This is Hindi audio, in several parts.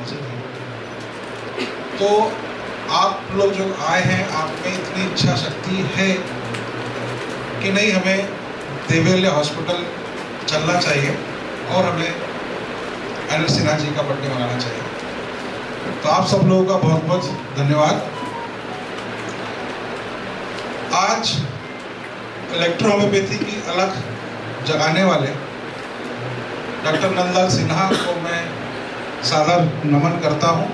हाजिर हैं। तो आप लोग जो आए हैं, आप में इतनी इच्छा शक्ति है कि नहीं, हमें देवेल्या हॉस्पिटल चलना चाहिए और हमें अनिल सिन्हा जी का बर्थडे मनाना चाहिए। तो आप सब लोगों का बहुत बहुत धन्यवाद। आज इलेक्ट्रोहोम्योपैथी की अलग जगाने वाले डॉक्टर नंदलाल सिन्हा को मैं सादर नमन करता हूँ।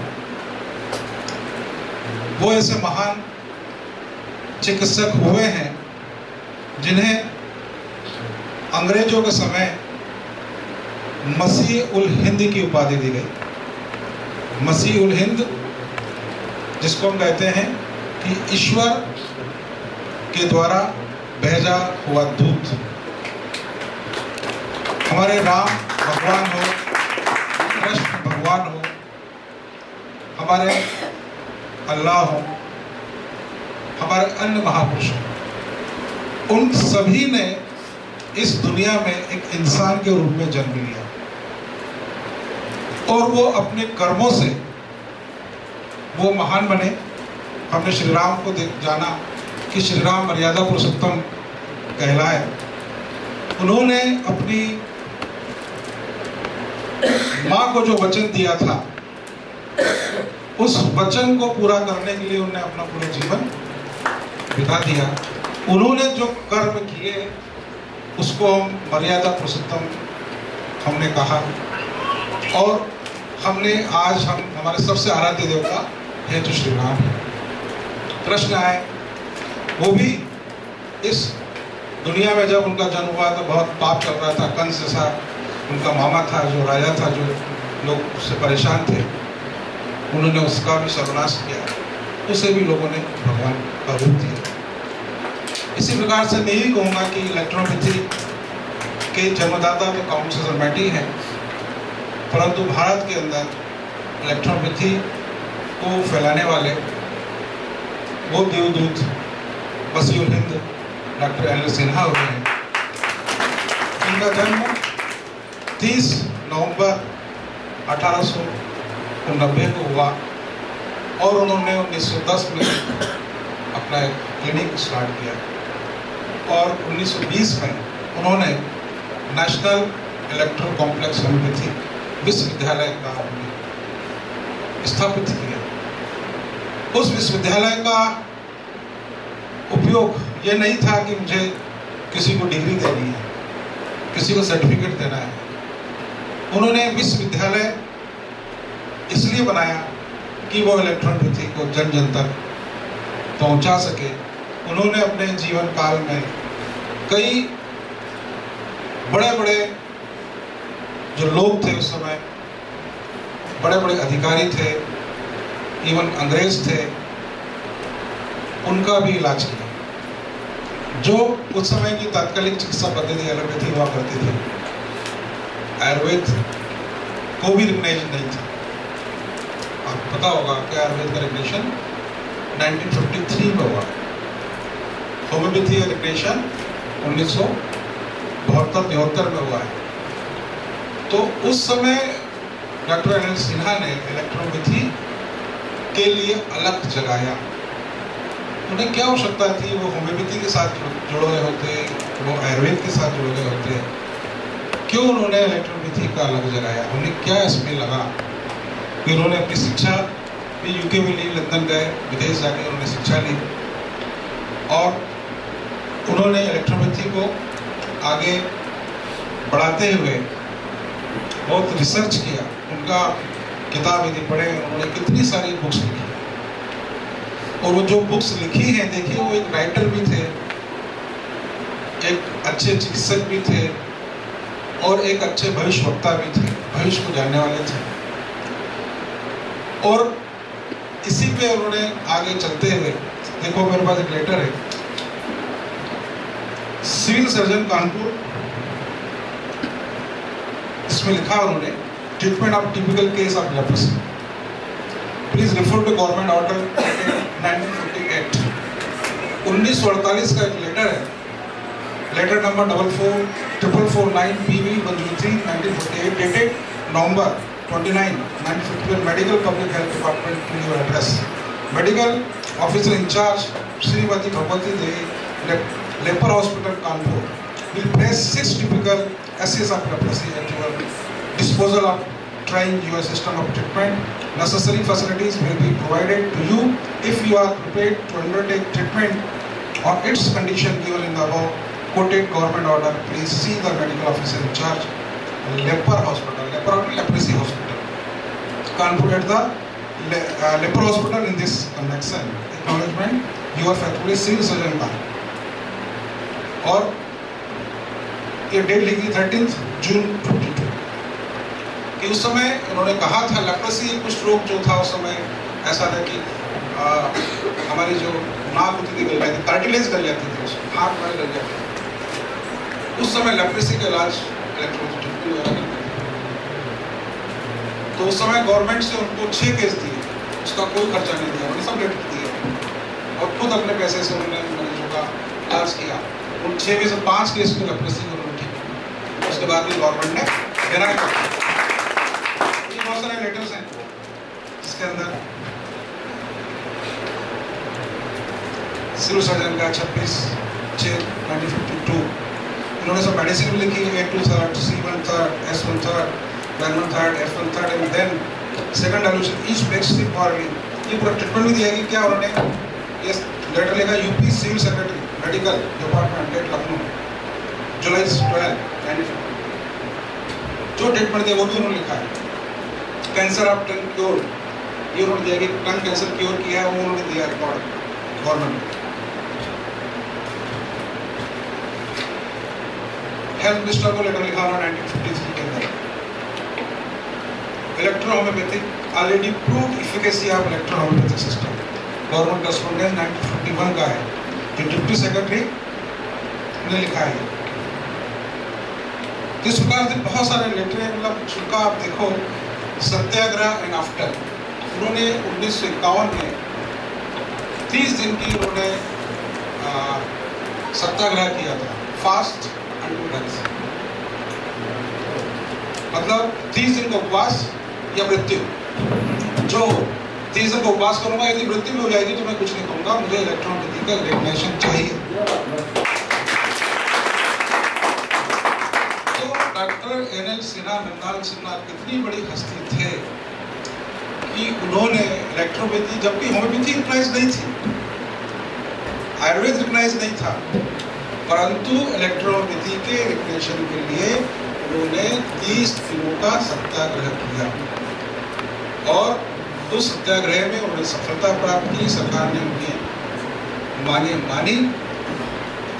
वो ऐसे महान चिकित्सक हुए हैं जिन्हें अंग्रेजों के समय मसीह उल हिंद की उपाधि दी गई। मसीह उल हिंद, जिसको हम कहते हैं कि ईश्वर के द्वारा भेजा हुआ दूत। हमारे राम भगवान हो, कृष्ण भगवान हो, हमारे अल्लाह हो, हमारे अन्य महापुरुष हो, उन सभी ने इस दुनिया में एक इंसान के रूप में जन्म लिया और वो अपने कर्मों से वो महान बने। हमने श्री राम को जाना कि श्री राम मर्यादा पुरुषोत्तम कहलाए। उन्होंने अपनी माँ को जो वचन दिया था, उस वचन को पूरा करने के लिए उन्होंने अपना पूरा जीवन बिता दिया। उन्होंने जो कर्म किए उसको हम मर्यादा पुरुषोत्तम हमने कहा। और हमने आज हमारे सबसे आराध्य देवता है जो श्री राम है। कृष्ण आए, वो भी इस दुनिया में जब उनका जन्म हुआ तो बहुत पाप चल रहा था। कंस जैसा उनका मामा था, जो राजा था, जो लोग उससे परेशान थे, उन्होंने उसका भी सर्वनाश किया। उसे भी लोगों ने भगवान का रूप दिया। इसी प्रकार से मैं यही कहूँगा कि इलेक्ट्रोहोम्योपैथी के जन्मदाता तो काउंट मेटी है, परंतु भारत के अंदर इलेक्ट्रोहोम्योपैथी को फैलाने वाले वो देवदूत मसीह उल हिंद डॉक्टर अनिल सिन्हा हुए हैं। इनका जन्म 30 नवंबर 1890 को हुआ और उन्होंने 1910 में अपना क्लिनिक स्टार्ट किया और 1920 में उन्होंने नेशनल इलेक्ट्रो कॉम्प्लेक्स होम्योपैथी विश्वविद्यालय का स्थापित किया। उस विश्वविद्यालय का उपयोग ये नहीं था कि मुझे किसी को डिग्री देनी है, किसी को सर्टिफिकेट देना है। उन्होंने विश्वविद्यालय इसलिए बनाया कि वो इलेक्ट्रोहोम्योपैथी को जन जन तक पहुंचा सके। उन्होंने अपने जीवन काल में कई बड़े बड़े जो लोग थे उस समय, बड़े बड़े अधिकारी थे, इवन अंग्रेज थे, उनका भी इलाज किया। जो उस समय की तात्कालिक चिकित्सा पद्धति एलोपैथी हुआ करती थी, आयुर्वेद को भी रिकग्नाइज नहीं था। आपको पता होगा कि आयुर्वेद का रिकग्निशन 1953 में हुआ, होम्योपैथी का रिकग्निशन 1972-73 में हुआ है। तो उस समय डॉक्टर अनिल सिन्हा ने इलेक्ट्रोहोम्योपैथी के लिए अलग जगाया। उन्हें क्या आवश्यकता थी? वो होम्योपैथी के साथ जुड़े हुए होते, वो आयुर्वेद के साथ जुड़े हुए होते, क्यों उन्होंने इलेक्ट्रोहोम्योपैथी का अलग जगाया? उन्हें क्या इसमें लगा कि उन्होंने अपनी शिक्षा भी यूके में ली, लंदन गए, विदेश जाके उन्होंने शिक्षा ली और उन्होंने इलेक्ट्रोहोम्योपैथी को आगे बढ़ाते हुए बहुत रिसर्च किया। उनका किताब यदि पढ़े, उन्होंने कितनी सारी बुक्स लिखी और वो जो बुक्स लिखी हैं, देखिए वो एक राइटर भी थे, एक अच्छे चिकित्सक भी थे और एक अच्छे भविष्यवक्ता भी थे, भविष्य को जानने वाले थे। और इसी पे उन्होंने आगे चलते हुए, देखो मेरे पास एक लेटर है, सिविल सर्जन कानपुर, इसमें लिखा उन्होंने, treatment of typical case of leprosy, please refer to government order 1958। 1948 का एक लेटर है, letter number 4449 PV 103 1948, dated November 29, 951 Medical Public Health Department to your address. Medical Officer in charge Srimati Bhagwati Devi, Leper Hospital, Kanpur, will place 6 typical cases of leprosy at your disposal of trying your system of treatment. Necessary facilities will be provided to you if you are prepared to undertake treatment on its condition given in the above quoted government order. Please see the medical officer in charge, Leper Hospital, Leprosy Hospital, Kanpur at the Leper Hospital in this connection. Acknowledgement, your faithfully civil surgeon का। और ये डेट लिखी 13 जून 22 कि उस समय उन्होंने कहा था लेप्रोसी कुछ रोग जो था उस समय ऐसा था कि हमारी जो नाक होती थी गल जाती, कार्टिलेज गल जाती थी, उसमें नाक में गल जाती थी। उस समय लेप्रोसी का इलाज इलेक्ट्रोथेरेपी वगैरह करते थे। तो उस समय गवर्नमेंट से उनको 6 केस दिए, उसका कोई खर्चा नहीं दिया, उन्होंने सब लेटर दिए और खुद अपने पैसे से उन्होंने मरीजों का इलाज किया। उन 6 में से 5 केस में लेप्रोसी को उन्होंने ठीक किया। उसके बाद भी गवर्नमेंट ने देना ही पड़ा। ये बहुत सारे लेटर्स हैं जिसके अंदर सिविल सर्जन का 26/6/1952 इन्होंने सब मेडिसिन लिखी, A2 C1 S1 N1 F1 and then second dilution each flexible for ये पूरा ट्रीटमेंट भी दिया कि क्या उन्होंने ये लेटर लिखा UP civil secretary medical department at Lucknow July 12 1952 जो ट्रीटमेंट दिया वो भी उन्होंने लिखा है। कैंसर ऑफ टंग क्योर ये उन्होंने दिया कि टंग कैंसर क्योर किया है, वो उन्होंने दिया रिकॉर्ड गवर्नमेंट। हेल्थ मिनिस्टर को लेटर लिखा उन्होंने 1953 के अंदर। Electrohomeopathic already proved efficacy of electrohomeopathic system government correspondence 1951 का है जो डिप्टी सेक्रेटरी ने लिखा है। इस प्रकार से बहुत सारे लेटर हैं, मतलब जिनका आप देखो सत्याग्रह एंड आफ्टर उन्होंने 1951 में 30 दिन की उन्होंने सत्याग्रह किया था, फास्ट अंटू डेथ, मतलब 30 दिन का उपवास या मृत्यु। जो 30 दिन का उपवास करूंगा, यदि मृत्यु भी हो जाएगी तो मैं कुछ नहीं कहूंगा, मुझे इलेक्ट्रोनिक का रेगुलेशन चाहिए। डॉक्टर NL सिन्हा, मृणाल सिन्हा कितनी बड़ी हस्ती थे कि उन्होंने इलेक्ट्रोपैथी, जबकि होम्योपैथी रिकग्नाइज नहीं थी, आयुर्वेद रिकग्नाइज नहीं था, परंतु इलेक्ट्रोपैथी के रिकग्निशन के लिए उन्होंने 30 दिनों का सत्याग्रह किया और उस सत्याग्रह में उन्होंने सफलता प्राप्त की। सरकार ने उन्हें मानी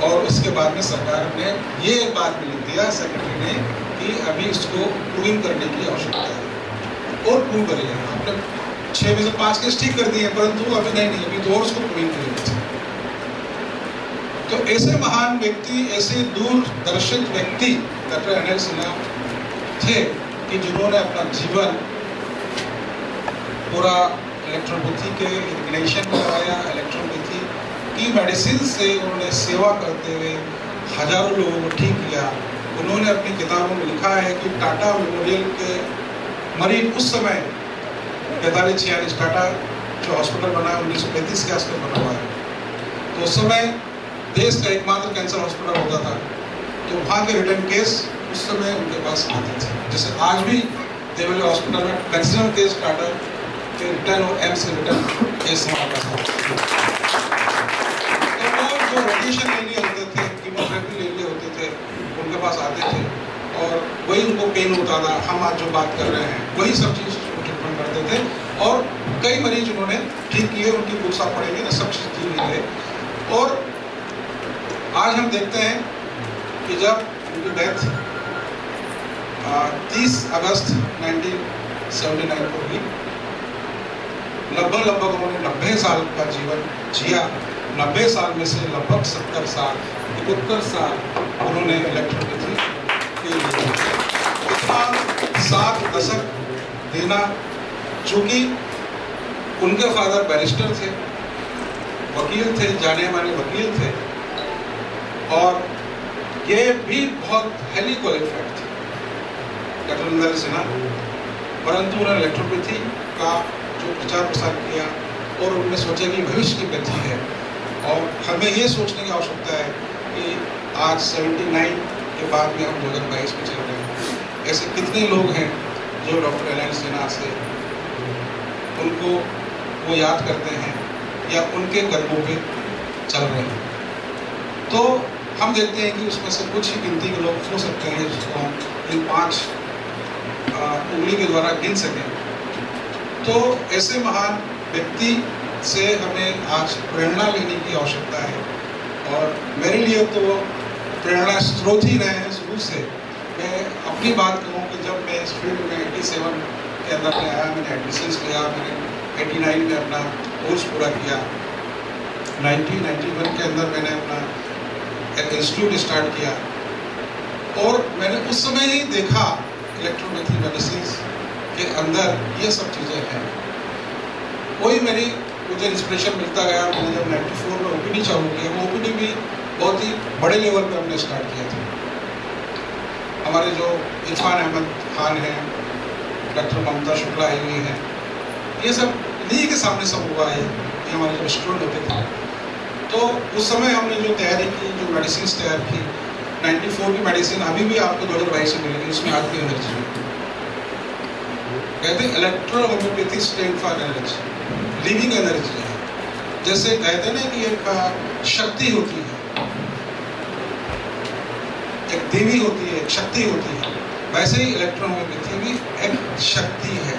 और उसके बाद में सरकार ने ये बात भी लिख दिया सेक्रेटरी ने कि अभी इसको प्रूविंग करने की आवश्यकता है और प्रूव करेगा। आपने 6 में से 5 केस ठीक कर दिए, परंतु अभी नहीं, अभी तो और उसको प्रूविंग करेंगे। तो ऐसे महान व्यक्ति, ऐसे दूरदर्शित व्यक्ति डॉक्टर NL सिन्हा थे कि जिन्होंने अपना जीवन पूरा इलेक्ट्रोपैथी के रिकग्निशन में लगाया। इलेक्ट्रोपैथी की मेडिसिन से उन्होंने सेवा करते हुए हजारों लोगों को ठीक किया। उन्होंने अपनी किताबों में लिखा है कि टाटा मेमोरियल के मरीज उस समय 45-46 टाटा जो हॉस्पिटल बना है 1935 के आसपास बना हुआ है, तो उस समय देश का एकमात्र कैंसर हॉस्पिटल होता था। तो वहाँ के रिटर्न केस उस समय उनके पास आते थे। जैसे आज भी देवली हॉस्पिटल में मैक्सिमम केस टाटा के रिटर्न और एम्स के रिटर्न केस हमारे पास जो रेडिएशन ले लिए होते थे, कीमोथेरेपी ले लिए होते थे, उनके पास आते थे और वही उनको पेन होता था। हम आज जो बात कर रहे हैं वही सब चीज़ ट्रीटमेंट करते थे और कई मरीज उन्होंने ठीक किए। उनकी बुक्स आप पढ़ेंगे ना, सब चीज़ की हुई है। और आज हम देखते हैं कि जब उनकी डेथ 30 अगस्त 1979 को हुई, लगभग उन्होंने 90 साल का जीवन जिया। 90 साल में से लगभग 70 साल 71 साल उन्होंने इलेक्ट्रोपैथी के लिए इतना 7 दशक देना। चूँकि उनके फादर बैरिस्टर थे, वकील थे, जाने माने वकील थे और ये भी बहुत हाईली क्वालिफाइड थे डॉक्टर NL सिन्हा। परंतु उन्होंने इलेक्ट्रोपैथी का जो प्रचार प्रसार किया और उन्होंने सोचा कि भविष्य की गति है। और हमें ये सोचने की आवश्यकता है कि आज 79 के बाद भी हम 2022 में चल रहे हैं। ऐसे कितने लोग हैं जो डॉक्टर एलन सिन्हा से उनको वो याद करते हैं या उनके कदमों पे चल रहे हैं। तो हम देखते हैं कि उसमें से कुछ ही गिनती के लोग हो सकते हैं जिसको हम इन 5 उंगली के द्वारा गिन सकें। तो ऐसे महान व्यक्ति से हमें आज प्रेरणा लेने की आवश्यकता है। और मेरे लिए तो प्रेरणा स्रोत ही रहे हैं शुरू से। मैं अपनी बात कहूँ कि जब मैं इस फील्ड में 87 के अंदर में आया, मैंने एडमिशन्स लिया, मैंने 89 में अपना कोर्स पूरा किया, 1991 के अंदर मैंने अपना एक इंस्टीट्यूट स्टार्ट किया और मैंने उस समय ही देखा इलेक्ट्रोपैथी मेडिसिन के अंदर ये सब चीज़ें हैं। वही मुझे इंस्पिरेशन मिलता गया। मैंने जब 94 में ओपीडी चालू किया, वो ओपीडी भी बहुत ही बड़े लेवल पे हमने स्टार्ट किया था। हमारे जो इरफान अहमद खान हैं, डॉक्टर ममता शुक्ला आई हुई हैं, ये सब इन्हीं के सामने सब हुआ है। ये हमारे जो स्टूडेंट होते थे, तो उस समय हमने जो तैयारी की, जो मेडिसिन तैयार की, 94 की मेडिसिन अभी भी आपको 2022 में मिलेगी। उसमें आपकी एनर्जी कहते हैं electro homeopathy strength for energy, living energy है। जैसे कहते हैं ना कि एक शक्ति होती है, एक देवी होती है, एक शक्ति होती है, वैसे ही इलेक्ट्रो होम्योपैथी भी एक शक्ति है,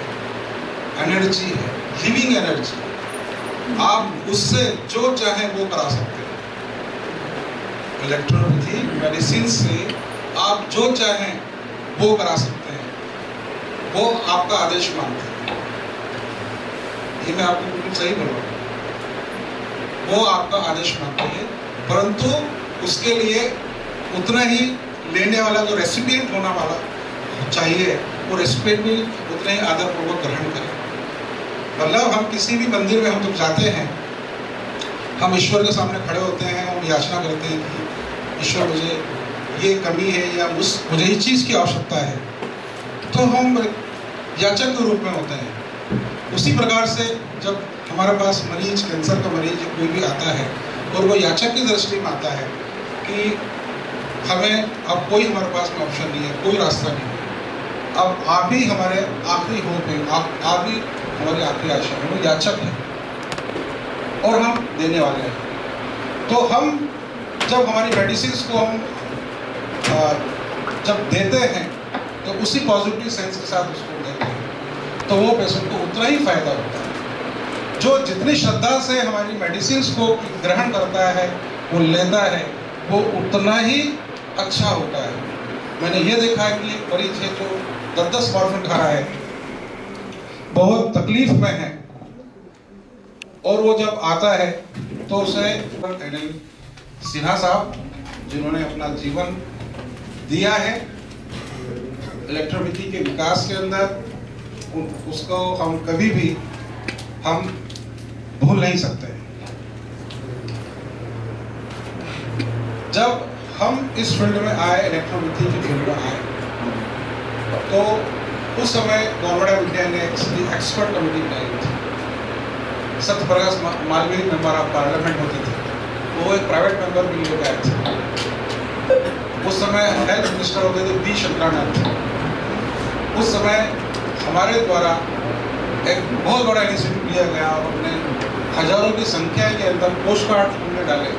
एनर्जी है, लिविंग एनर्जी। आप उससे जो चाहे वो करा सकते हैं। इलेक्ट्रोपैथी मेडिसिन से आप जो चाहें वो करा सकते हैं, वो आपका आदेश मानते हैं। ये मैं आपको बिल्कुल सही बोल रहा हूँ, वो आपका आदेश मानते हैं, परंतु उसके लिए उतना ही लेने वाला जो रेसिपिएंट होना वाला चाहिए, वो रेसिपिएंट भी उतने ही आदरपूर्वक ग्रहण करें। मतलब हम किसी भी मंदिर में हम जब जाते हैं, हम ईश्वर के सामने खड़े होते हैं, हम याचना करते हैं कि ईश्वर मुझे ये कमी है या मुझे इस चीज़ की आवश्यकता है, तो हम याचक के रूप में होते हैं। उसी प्रकार से जब हमारे पास मरीज, कैंसर का मरीज कोई भी आता है और वो याचक की दृष्टि में आता है कि हमें अब कोई हमारे पास में ऑप्शन नहीं है, कोई रास्ता नहीं है, अब आप ही हमारे आखिरी होप है, आप ही हमारी आखिरी आशा है, वो याचक है और हम देने वाले हैं। तो हम जब हमारी मेडिसिन को हम जब देते हैं तो उसी पॉजिटिव सेंस के साथ उसको देते हैं, तो वो पेशेंट को उतना ही फायदा होता है। जो जितनी श्रद्धा से हमारी मेडिसिन को ग्रहण करता है, वो लेता है, वो उतना ही अच्छा होता है। मैंने ये देखा है कि एक मरीज है जो 10-10 मॉर्फिन खा रहा है, बहुत तकलीफ में है, और वो जब आता है तो उसे एलन सिन्हा साहब, जिन्होंने अपना जीवन दिया है इलेक्ट्रोपैथी के विकास के अंदर, उसको हम कभी भी हम भूल नहीं सकते। जब हम इस फील्ड में आए, इलेक्ट्रोपैथी की फील्ड में आए, तो उस समय गवर्नमेंट ऑफ इंडिया ने एक्सपर्ट कमेटी बनाई थी। Satyaprakash Malviya member of parliament होते थे, वो एक प्राइवेट मेंबर भी लोग आए थे। उस समय हेल्थ मिनिस्टर होते थे बी शंकरानाथ। उस समय हमारे द्वारा एक बहुत बड़ा इनिशिएटिव लिया गया और हमने हजारों की संख्या के अंदर पोस्ट कार्ड हमने डाले,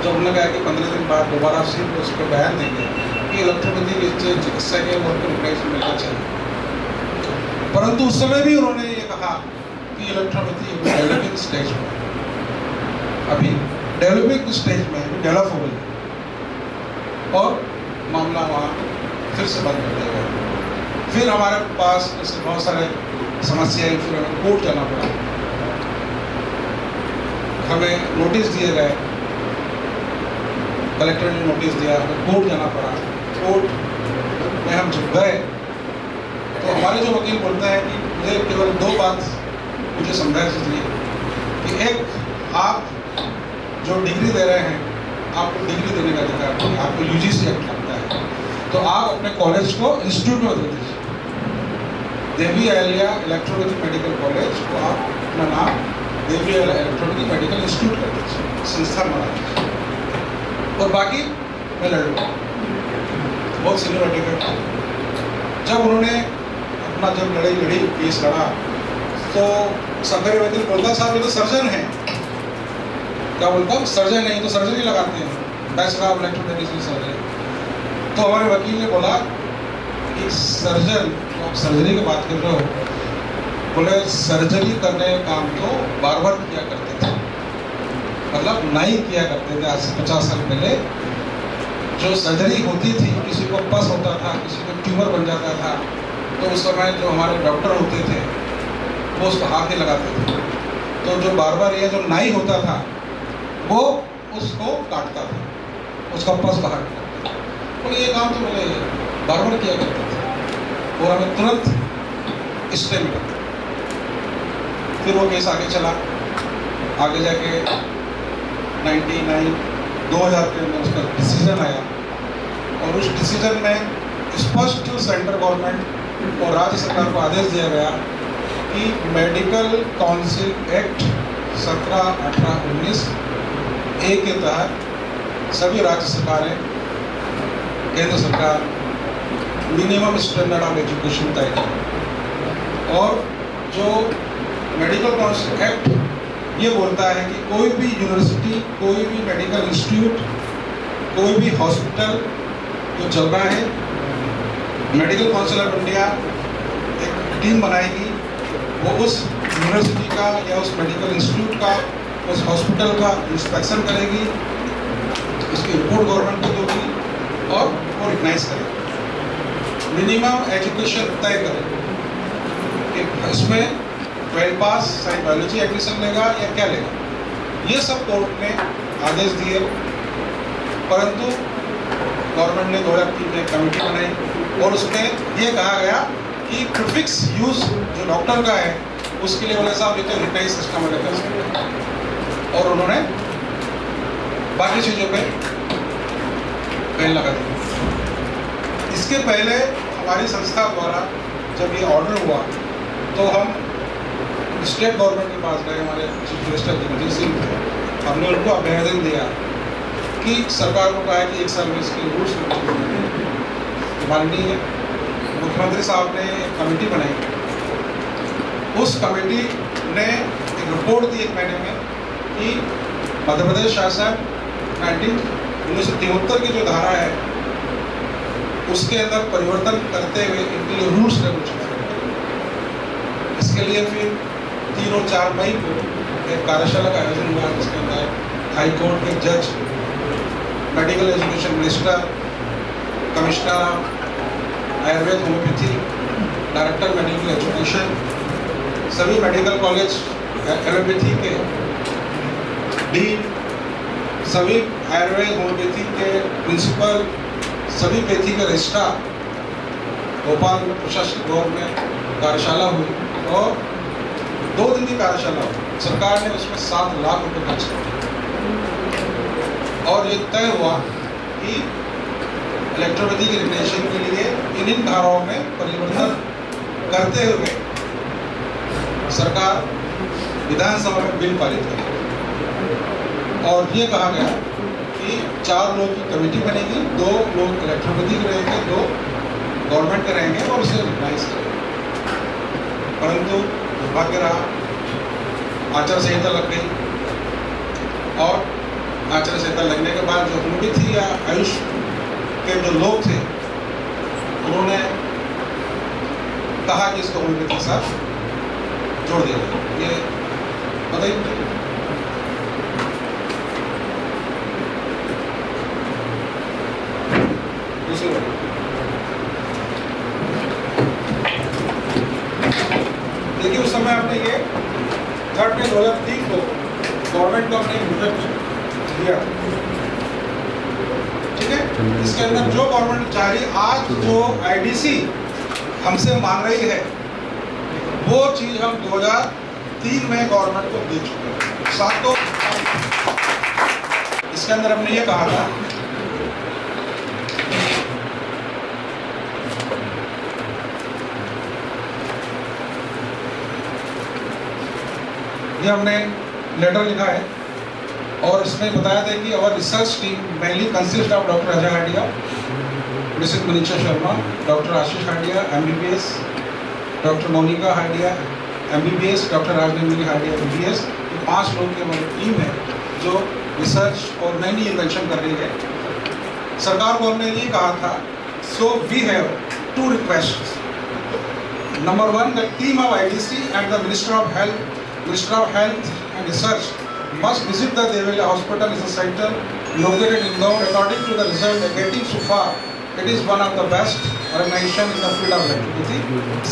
जो हमने कहा कि 15 दिन बाद दोबारा सिर्फ उस पर बयान देंगे कि इलेक्ट्रोपैथी के चिकित्सा के वर्क रिप्लेस मिलना चाहिए। परंतु उस समय भी उन्होंने ये कहा कि इलेक्ट्रोपैथी डेवलपिंग स्टेज में, अभी डेवलपिंग स्टेज में डेवलप हो गई और मामला वहाँ फिर से बंद कर दिया गया। फिर हमारे पास ऐसे बहुत सारे समस्याएं, फिर हमें कोर्ट जाना पड़ा, हमें नोटिस दिए गए, कलेक्टर ने नोटिस दिया, हमें कोर्ट जाना पड़ा। कोर्ट में हम जब गए तो हमारे जो वकील बोलते हैं कि मुझे केवल 2 बात मुझे समझाई चाहिए कि एक, आप जो डिग्री दे रहे हैं, आपको डिग्री देने का अधिकार है, आपको UGC एक्ट लगता है, तो आप अपने कॉलेज को इंस्टीट्यूट में दे दीजिए। Devi Ahilya electropathy medical college को आप अपना नाम Devi Ahilya electropathy medical institute कर दीजिए, संस्था बना दीजिए, और बाकी मैं लड़ूंगा। बहुत सीनियर एडवोकेट। जब उन्होंने अपना जब लड़ी केस लड़ा तो सरकारी वकील बोलता साहब ये तो सर्जन है। क्या बोलता, सर्जन नहीं तो सर्जरी लगाते हैं, बैचलर ऑफ इलेक्ट्रोमेडिसिन सर्जरी। तो हमारे वकील ने बोला कि सर्जन, तो आप सर्जरी की बात कर रहे हो, बोले सर्जरी करने का काम तो बार्बर किया करते थे, मतलब नाई किया करते थे। आज से 50 साल पहले जो सर्जरी होती थी, किसी को पस होता था, किसी को ट्यूमर बन जाता था, तो उस समय जो हमारे डॉक्टर होते थे वो उसको हाथ ही लगाते थे। तो जो बार्बर या जो नाई होता था वो उसको काटता था, उसका पस बाहर निकालता था। बोले ये काम तो बोले बार्बर किया करते थे, और हमें तुरंत स्टे मिला। फिर वो केस आगे चला, आगे जाके 2000 के अंदर उसका डिसीजन आया, और उस डिसीजन में स्पष्ट सेंट्रल गवर्नमेंट और राज्य सरकार को आदेश दिया गया कि मेडिकल काउंसिल एक्ट 17-18-19 ए के तहत सभी राज्य सरकारें, केंद्र सरकार मिनिमम स्टैंडर्ड ऑफ एजुकेशन तय करें। और जो मेडिकल काउंसिल एक्ट ये बोलता है कि कोई भी यूनिवर्सिटी, कोई भी मेडिकल इंस्टीट्यूट, कोई भी हॉस्पिटल जो चल रहा है, मेडिकल काउंसिल ऑफ इंडिया एक टीम बनाएगी, वो उस यूनिवर्सिटी का या उस मेडिकल इंस्टीट्यूट का, उस हॉस्पिटल का इंस्पेक्शन करेगी, उसकी रिपोर्ट गवर्नमेंट को देगी और वो रिकग्नाइज करेगी। मिनिमम एजुकेशन तय करेगी कि इसमें 12 पास चाहे बायोलॉजी एडमिशन लेगा या क्या लेगा। ये सब कोर्ट ने आदेश दिए, परंतु गवर्नमेंट ने 2003 में कमेटी बनाई और उसमें ये कहा गया कि प्रीफिक्स यूज जो डॉक्टर का है उसके लिए बोले साहब ये तो रिकग्नाइज सिस्टम में कर सकते हैं, और उन्होंने बाकी चीज़ों पे बैन लगा दिया। इसके पहले हमारी संस्था द्वारा जब ये ऑर्डर हुआ तो हम स्टेट गवर्नमेंट के पास गए, हमारे चीफ मिनिस्टर जगदीश सिंह थे, हमने उनको आवेदन दिया कि सरकार को कहा है कि 1 साल में इसके रूल्स माननीय मुख्यमंत्री साहब ने एक कमेटी बनाई। उस कमेटी ने एक रिपोर्ट दी 1 महीने में कि मध्य प्रदेश शासन 1973 की जो धारा है उसके अंदर परिवर्तन करते हुए इनके लिए रूल्स रेगुलेशन। इसके लिए फिर 3 और 4 मई को एक कार्यशाला का आयोजन हुआ, जिसके अंदर हाई कोर्ट के जज, medical education minister, commissioner Ayurveda homeopathy, director medical education, सभी मेडिकल कॉलेज एलोपैथी के डीन, सभी आयुर्वेद होम्योपैथी के प्रिंसिपल, सभी पैथी के रजिस्ट्रार, भोपाल में प्रशासनिक भवन में कार्यशाला हुई और 2 दिन की कार्यशाला हुई। सरकार ने उसमें 7 लाख रुपए खर्च किए और ये तय हुआ कि इलेक्ट्रोपैथी के रिकग्निशन के लिए इन धाराओं में परिवर्तन करते हुए सरकार विधानसभा में बिल पारित करेगी। और ये कहा गया कि 4 लोग की कमेटी बनेगी, 2 लोग इलेक्ट्रोपैथी के रहेंगे, 2 गवर्नमेंट के रहेंगे और उसे रिकग्नाइज करेंगे। परंतु दुर्भाग्य रहा, आचार संहिता लग गई और आचार संहिता लगने के बाद जो होम्योपैथी या आयुष के जो लोग थे उन्होंने कहा कि इसको होम्योपैथी के साथ जोड़ दिया जाए। ये बताइए। दूसरी बात, देखिए उस समय आपने ये 3 मई 2003 को गवर्नमेंट को अपने प्रोजेक्ट दिया, ठीक है। इसके अंदर जो गवर्नमेंट चाह रही, आज जो आईडीसी हमसे मांग रही है वो चीज हम 2003 में गवर्नमेंट को दे चुके हैं। साथ तो इसके अंदर हमने ये कहा था ये हमने लेटर लिखा है और इसमें बताया था कि our research team mainly consist of doctor Ajay Hadia, Mrs Manisha Sharma, doctor Ashish Hadia MBBS, doctor Monika Hadia MBBS, doctor Rajnandini Hadia MBBS। ये 5 लोगों की हमारी टीम है जो रिसर्च और नई नई इन्वेंशन कर रही है। सरकार को हमने ये कहा था, so we have 2 requests. Number 1, the team of IDC and the Minister of Health and Research must visit the Devila Hospital. Is a center located in Indore. According to the result getting so far, it is one of the best organization in the field of electropathy.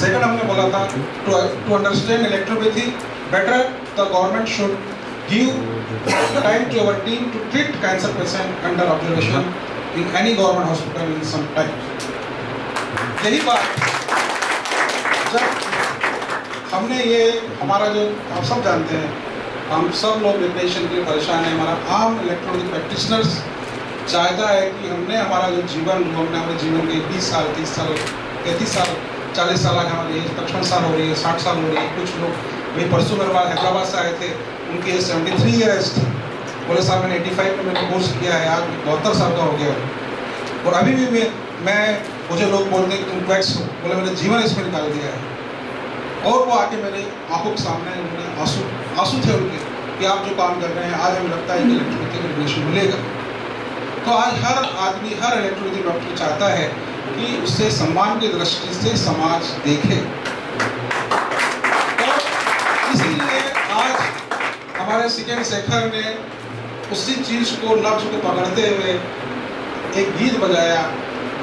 Second, हमने बोला था to understand electropathy better, the government should give time to our team to treat cancer patient under observation in any government hospital in some time. यही बात जब हमने ये हमारा जो आप सब जानते हैं, हम सब लोग डिप्रेशन के लिए परेशान हैं। हमारा आम इलेक्ट्रॉनिक प्रैक्टिशनर्स चाहता है कि हमने हमारा जो जीवन जो हमने हमारे जीवन के 20 साल 30 साल 33 साल 40 साल हमारी एज 55 साल हो रही है, 60 साल हो रही है। कुछ लोग वही परसों मेरे बाद हैदराबाद से आए थे, उनकी एज 73 ईयर्स थी। बोले साहब मैंने 85 में मैंने कोर्स किया है, आज 72 साल का हो गया और अभी भी मैं मुझे लोग बोलते हैं कि तुम वैक्स हो। बोले मैंने जीवन इसमें निकाल दिया है। और वो आके मेरे आंखों के सामने उन्होंने आंसू थे उनके कि आप जो काम कर रहे हैं, आज हमें लगता है कि इलेक्ट्रोपैथी का रेगुलेशन मिलेगा। तो आज हर आदमी, हर इलेक्ट्रोपैथी डॉक्टर चाहता है कि उससे सम्मान की दृष्टि से समाज देखे। तो इसीलिए आज हमारे सिकेन शेखर ने उसी चीज को, लफ्ज को पकड़ते हुए एक गीत बजाया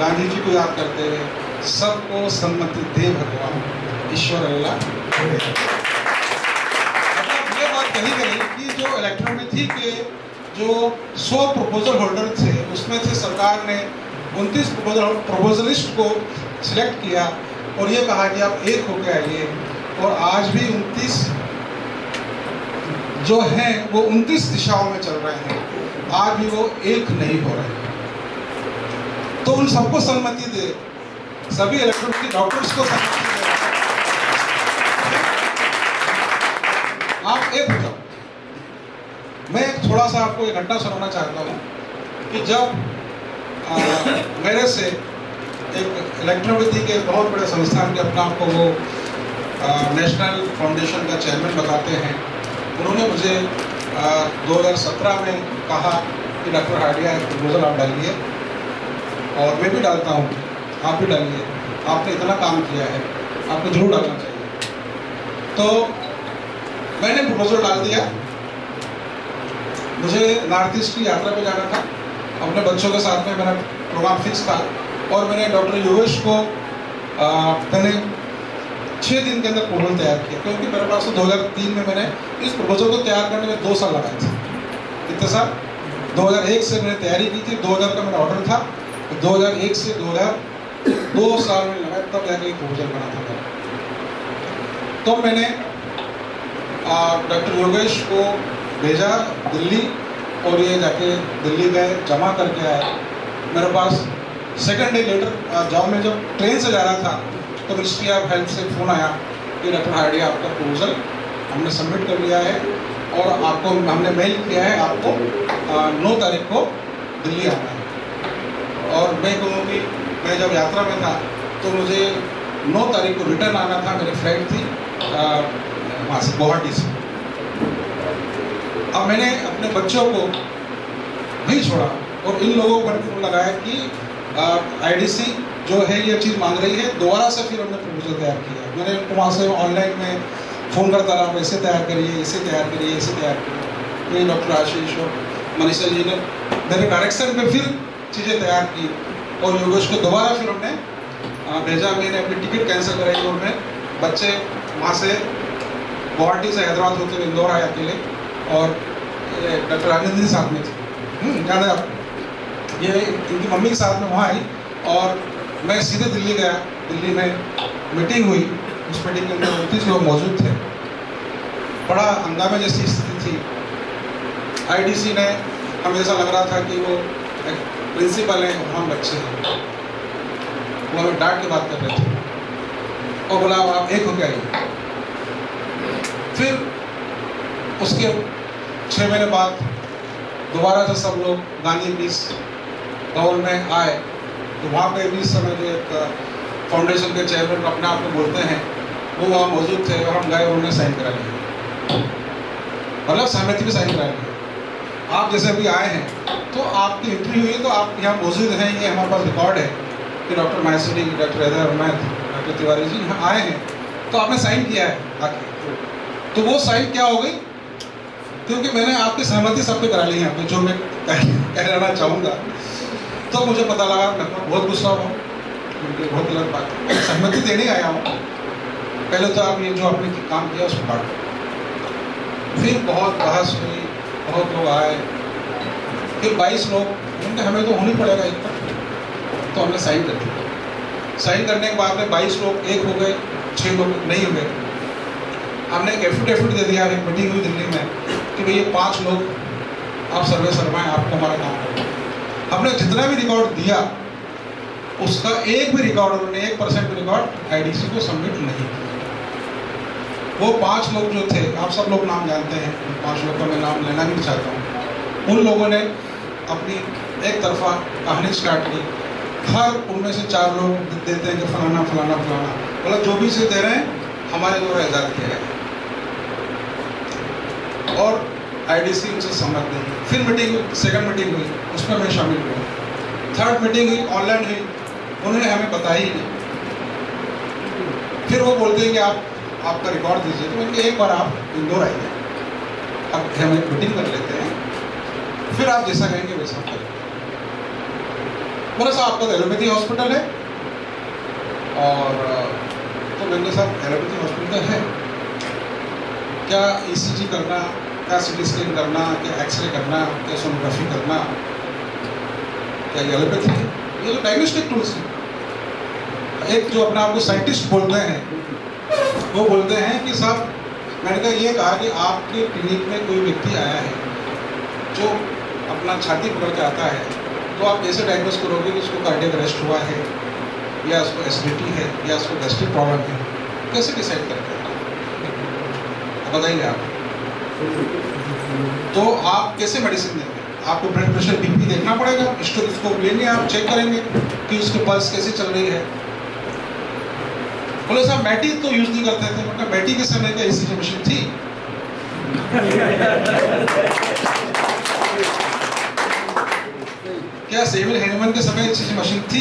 गांधी जी को याद करते हुए, सबको सम्मति दे भगवान ईश्वर अल्लाह। मतलब ये बात कही गई कि जो इलेक्ट्रोपैथी के जो 100 प्रपोजल होल्डर थे, उसमें से सरकार ने 29 प्रपोजलिस्ट को सिलेक्ट किया और ये कहा कि आप एक होकर आइए। और आज भी 29 जो हैं वो 29 दिशाओं में चल रहे हैं, आज भी वो एक नहीं हो रहे। तो उन सबको सम्मति दे, सभी इलेक्ट्रोपैथी डॉक्टर्स को सम्मति दे, आप एक हो जाओ। मैं थोड़ा सा आपको एक घटना सुनाना चाहता हूँ कि जब मेरे से एक इलेक्ट्रोपैथी के बहुत बड़े संस्थान के अपना आपको वो नेशनल फाउंडेशन का चेयरमैन बताते हैं, उन्होंने मुझे 2017 में कहा कि डॉक्टर हाडिया एक प्रपोजल आप डालिए और मैं भी डालता हूँ, आप भी डालिए, आपने इतना काम किया है, आपको जरूर डालना चाहिए। तो मैंने प्रपोजल डाल दिया। मुझे नॉर्थ ईस्ट की यात्रा पे जाना था, अपने बच्चों के साथ में मेरा प्रोग्राम फिक्स था और मैंने डॉक्टर योगेश को मैंने 6 दिन के अंदर प्रपोजल तैयार किया, क्योंकि मेरे पास तो 2003 में मैंने इस प्रपोजल को तैयार करने में 2 साल लगाए थे। कितने साल? 2001 से मैंने तैयारी की थी, 2000 का मेरा ऑर्डर था, 2001 से 2000 2 साल में लगाया, तब जाके एक प्रपोजल बना था मेरा। तो मैंने डॉक्टर योगेश को भेजा दिल्ली और ये जाके दिल्ली गए, जमा करके आए। मेरे पास सेकंड डे लेटर जब मैं जब ट्रेन से जा रहा था तो मिनिस्ट्री ऑफ हेल्थ से फ़ोन आया कि डॉक्टर हाडिया आपका प्रपोजल हमने सबमिट कर लिया है और आपको हमने मेल किया है, आपको 9 तारीख को दिल्ली आना है। और मैं कहूँ कि मैं जब यात्रा में था तो मुझे 9 तारीख को रिटर्न आना था, मेरी फ्लाइट थी वहाँ से, गुवाहाटी से। अब मैंने अपने बच्चों को नहीं छोड़ा और इन लोगों पर फोन लगाया कि आईडीसी जो है ये चीज़ मांग रही है, दोबारा से फिर हमने प्रपोजल तैयार किया। मैंने उनको वहाँ से ऑनलाइन में फ़ोन करता रहा, ऐसे तैयार करिए, ऐसे तैयार करिए, ऐसे तैयार करिए। ये डॉक्टर आशीष और मनीषा जी ने मेरे डायरेक्शन पे फिर चीज़ें तैयार की और योगेश को दोबारा फिर हमने भेजा। मैंने अपनी टिकट कैंसिल कराई और मैं बच्चे वहाँ से गुवाहाटी से हैदराबाद होते हुए इंदौर आए अकेले और डॉक्टर राजेंद्र जी साथ में थे, याद है आपको? ये इनकी मम्मी के साथ में वहाँ आई और मैं सीधे दिल्ली गया। दिल्ली में मीटिंग हुई, उस मीटिंग के अंदर 29 लोग मौजूद थे। बड़ा हंगामे जैसी स्थिति थी। आईडीसी ने, हमें ऐसा लग रहा था कि वो एक प्रिंसिपल है और हम बच्चे हैं। वो हमें डांट के बात कर रहे थे। और बोला आप एक हो गया। फिर उसके 6 महीने बाद दोबारा से सब लोग गांधी पीस भवन में आए, तो वहाँ पे भी इस समय जो एक फाउंडेशन के चेयरमैन अपने आप को बोलते हैं, वो वहाँ मौजूद थे और हम गए, उन्होंने साइन करा लिया, मतलब सहमति भी साइन करा लिया। आप जैसे अभी आए हैं तो आपकी एंट्री हुई तो आप यहाँ मौजूद हैं, ये हमारे पास रिकॉर्ड है कि doctor Maheshwari, doctor Haider Ahmed, doctor Tiwari ji यहाँ आए हैं, तो आपने साइन किया है आके। तो वो साइन क्या हो गई, क्योंकि मैंने आपकी सहमति सब पे करा ली यहाँ पे, जो मैं कहना चाहूँगा, तो मुझे पता लगा, मैं बहुत गुस्सा हुआ, क्योंकि बहुत गलत बात है। मैं सहमति देने आया हूँ, पहले तो आप ये जो आपने काम किया उसको काटो। फिर बहुत बहस हुई, बहुत लोग आए, फिर 22 लोग, उनके हमें तो होनी पड़ेगा एक पर, तो हमने साइन कर दिया। साइन करने के बाद में 22 लोग एक हो गए, 6 लोग नहीं हो गए। हमने एक एफिडेविट दे दिया, एक मीटिंग हुई दिल्ली में कि भाई ये 5 लोग आप सर्वे सरवाएं, आपको हमारा काम करना। हमने जितना भी रिकॉर्ड दिया उसका एक भी रिकॉर्ड, उन्होंने 1% भी रिकॉर्ड आईडीसी को सबमिट नहीं किया। वो 5 लोग जो थे, आप सब लोग नाम जानते हैं, 5 लोग का मैं नाम लेना भी चाहता हूँ। उन लोगों ने अपनी एक तरफा कहानी स्टार्ट की, हर उनमें से 4 लोग देते हैं कि फलाना फलाना फलाना, मतलब जो भी से दे रहे हैं हमारे द्वारा इजाज़त किया गया, और आईडीसी उनसे सहमत नहीं। फिर मीटिंग हुई, सेकंड मीटिंग हुई, उसमें मैं शामिल हुआ। थर्ड मीटिंग हुई, ऑनलाइन हुई, उन्होंने हमें बताया ही नहीं। फिर वो बोलते हैं कि आपका रिकॉर्ड दीजिए, तो उनके एक बार आप इंदौर आइए, अब हम एक मीटिंग कर लेते हैं, फिर आप जैसा कहेंगे वैसा करेंगे। बोला साहब आपका तो एलोपैथी हॉस्पिटल है, और तो मैंने साहब एलोपैथी हॉस्पिटल है, क्या ईसीजी करना, क्या सीटी स्कैन करना, क्या एक्सरे करना, क्या सोनोग्राफी करना, क्या ये एलोपैथी है? ये तो डायग्नोस्टिक टूल्स है। एक जो अपने आप को साइंटिस्ट बोलते हैं, वो बोलते हैं कि साहब, मैंने कहा ये कहा कि आपके क्लिनिक में कोई व्यक्ति आया है जो अपना छाती पकड़ के आता है, तो आप कैसे डायग्नोस करोगे कि उसको कार्डियक अरेस्ट हुआ है, या उसको एसिडिटी है, या उसको गैस्ट्रिक प्रॉब्लम है? कैसे डिसाइड करते हैं? बताइए आप। तो आप कैसे मेडिसिन देंगे? आपको ब्लड प्रेशर, बीपी देखना पड़ेगा, स्टेथोस्कोप लेंगे, आप चेक करेंगे कि उसकी पल्स कैसे चल रही है। बोले साहब मैटी तो यूज नहीं करते थे। मतलब मैटी के समय क्या ईसीजी मशीन थी? क्या सिविल हैनिमन के समय ईसीजी मशीन थी?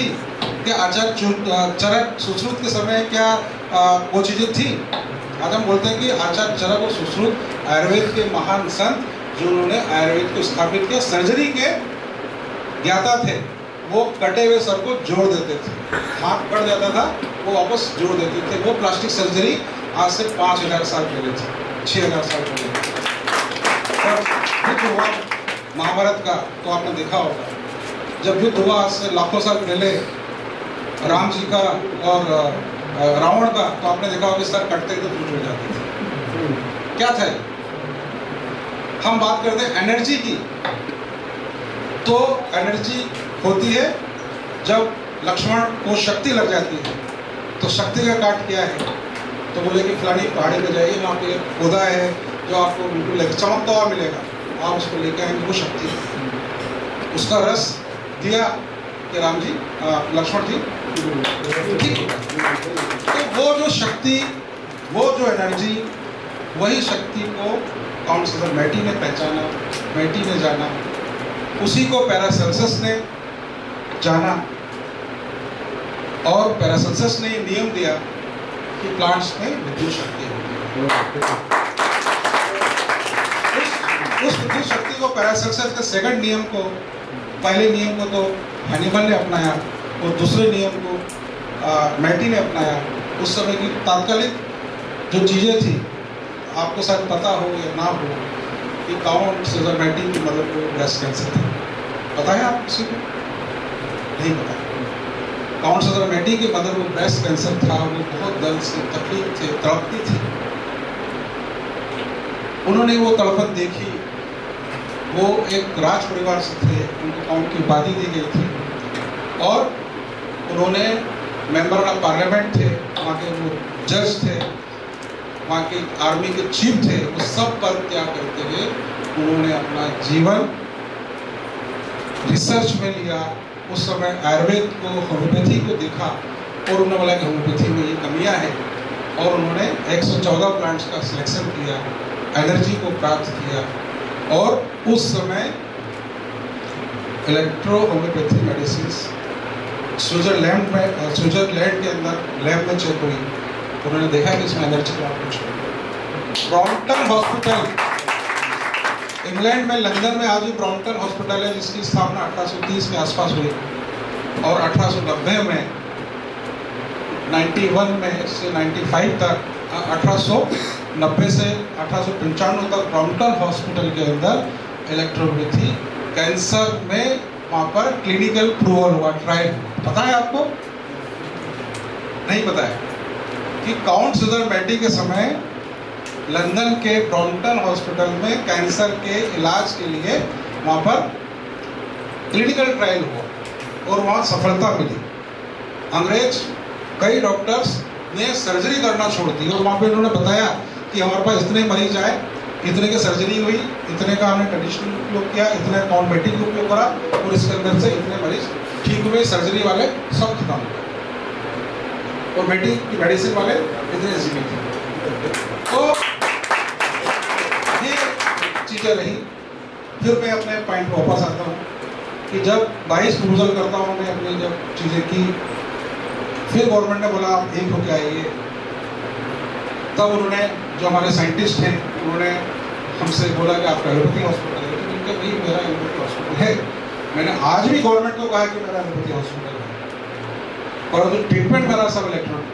क्या आचार्य चरक सुश्रुत के समय क्या वो चीजें थी? आज हम बोलते हैं कि आचार्य चरक और सुश्रुत आयुर्वेद के महान संत, जो उन्होंने आयुर्वेद को स्थापित किया, सर्जरी के ज्ञाता थे। वो कटे हुए सर को जोड़ देते थे, हाथ कट जाता था वो वापस जोड़ देते थे। वो प्लास्टिक सर्जरी आज से 5000 साल पहले थी, 6000 साल पहले। और युद्ध हुआ महाभारत का, तो आपने देखा होगा, जब युद्ध हुआ आज से लाखों साल पहले राम जी का और रावण का, तो आपने देखा होगा सर कटते ही तो टूट हो जाते थे। क्या था? हम बात करते हैं एनर्जी की, तो एनर्जी होती है जब लक्ष्मण को शक्ति लग जाती है। तो शक्ति का काट क्या है? तो बोले कि फलानी पहाड़ी पे जाइए, वहाँ पे पौधा है जो आपको बिल्कुल चमकता हुआ मिलेगा, आप उसको लेकर आएंगे, वो शक्ति है। उसका रस दिया कि राम जी, लक्ष्मण जी, ठीक। तो वो जो शक्ति, वो जो एनर्जी, वही शक्ति को काउंसलर मैटी ने पहचाना, मैटी ने जाना, उसी को पैरासेल्सस ने जाना, और पैरासेल्सस ने नियम दिया कि प्लांट्स में विद्युत शक्ति होती है। उस विद्युत शक्ति को पैरासेल्सस के सेकंड नियम को, पहले नियम को तो हैनिमन ने अपनाया, और दूसरे नियम को मैटी ने अपनाया। उस समय की तात्कालिक जो चीज़ें थी, आपको शायद पता हो या ना हो, कि काउंट सीजर मैटी की मदर को ब्रेस्ट कैंसर था। पता है आप किसी को? नहीं पता। काउंट सीजर मैटी की मदर को ब्रेस्ट कैंसर था, वो बहुत दर्द से तकलीफ थे, तड़पती थी। उन्होंने वो तड़पन देखी, वो एक राज परिवार से थे, उनको काउंट की उपाधि दी गई थी, और उन्होंने मेंबर ऑफ पार्लियामेंट थे, वहाँ के वो जज थे, वहाँ के आर्मी के चीफ थे, वो सब पर त्याग करते हुए उन्होंने अपना जीवन रिसर्च में लिया। उस समय आयुर्वेद को, होम्योपैथी को देखा और उन्होंने बोला कि होम्योपैथी में ये कमियां हैं, और उन्होंने 114 प्लांट्स का सिलेक्शन किया, एनर्जी को प्राप्त किया, और उस समय इलेक्ट्रो होम्योपैथी मेडिसिन स्विट्जरलैंड के अंदर लैब में चेक हुई, उन्होंने देखा कि इसमें एनर्जी का कुछ। ब्रॉम्पटन हॉस्पिटल इंग्लैंड में, लंदन में आज भी ब्रॉम्पटन हॉस्पिटल है, जिसकी स्थापना 1830 के आसपास हुई, और 1890 में 91 में से 95 तक, 1890 से 1895 तक ब्रॉम्पटन हॉस्पिटल के अंदर इलेक्ट्रोपैथी कैंसर में वहाँ पर क्लिनिकल अप्रूवल हुआ, ट्रायल। पता है आपको? नहीं पता है कि काउंट सुदर बैटी के समय लंदन के ब्रॉम्पटन हॉस्पिटल में कैंसर के इलाज के लिए वहाँ पर क्लिनिकल ट्रायल हुआ और वहाँ सफलता मिली। अंग्रेज कई डॉक्टर्स ने सर्जरी करना छोड़ दी, और वहाँ पे उन्होंने बताया कि हमारे पास इतने मरीज आए, इतने की सर्जरी हुई, इतने का हमने कंडीशनल उपयोग किया, इतने कॉस्मेटिक उपयोग करा, और इसके अंदर से इतने मरीज ठीक हुए, सर्जरी वाले सब खत्म हो गए, और मेडिसिन वाले इतने जीवित थे। तो ये चीज़ें रही। फिर मैं अपने पॉइंट पर वापस आता हूँ कि जब 22 प्रपोजल करता हूँ मैं अपनी, जब चीज़ें की, फिर गवर्नमेंट ने बोला आप एक होके आइए। तब उन्होंने, जो हमारे साइंटिस्ट हैं, उन्होंने हमसे बोला कि आपका एलोपैथी हॉस्पिटल है, तो उनके भाई मेरा एलोपैथी हॉस्पिटल है। मैंने आज भी गवर्नमेंट को कहा कि मेरा एलोपैथी हॉस्पिटल है, परंतु ट्रीटमेंट मेरा सब इलेक्ट्रॉनिक।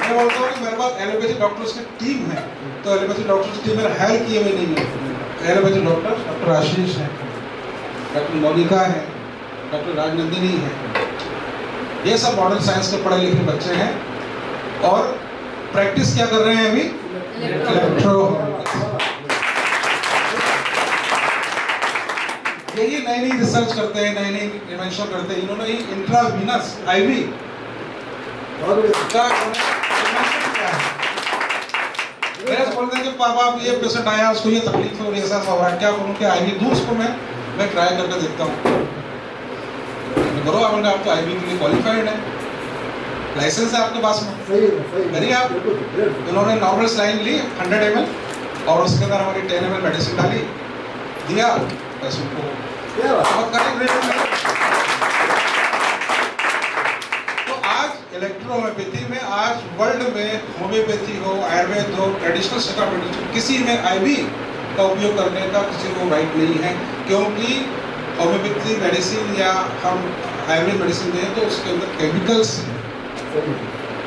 मैं बोलता हूँ कि मेरे पास एलोपैथी डॉक्टर्स की टीम है, तो एलोपैथी डॉक्टर्स की टीम मेरा हायर किए हुए नहीं है। एलोपैथी डॉक्टर डॉक्टर आशीष हैं, डॉक्टर मोनिका है, डॉक्टर राजनंदिनी है, ये सब मॉडर्न साइंस के पढ़े लिखे बच्चे हैं, और प्रैक्टिस क्या कर रहे हैं अभी? इलेक्ट्रो। यही नई नई रिसर्च करते हैं, नई नई इन्वेंशन करते हैं। इन्होंने ही इंट्रावीनस आईवी का इन्वेंशन किया है। मेरे से बोलते हैं कि पापा आप ये पेशेंट आया, उसको ये तकलीफ हो रही है, ऐसा हो रहा है, क्या करूँ? क्या आईवी दूं उसको? मैं ट्राई करके देखता हूँ। करो, आप तो आईवी के लिए क्वालिफाइड है, लाइसेंस है आपके पास में, करिए आप। उन्होंने नॉर्मल सलाइन ली 100 ml, और उसके अंदर हमारी 10 ml मेडिसिन डाली, दिया पेशेंट को। तो आज इलेक्ट्रो होम्योपैथी में, आज वर्ल्ड में होम्योपैथी हो, आयुर्वेद हो, ट्रेडिशनल सिस्टम मेडिसिन, किसी में आईवी का उपयोग करने का किसी को राइट नहीं है, क्योंकि होम्योपैथी मेडिसिन या हम आयुर्वेद मेडिसिन दें तो उसके अंदर केमिकल्स,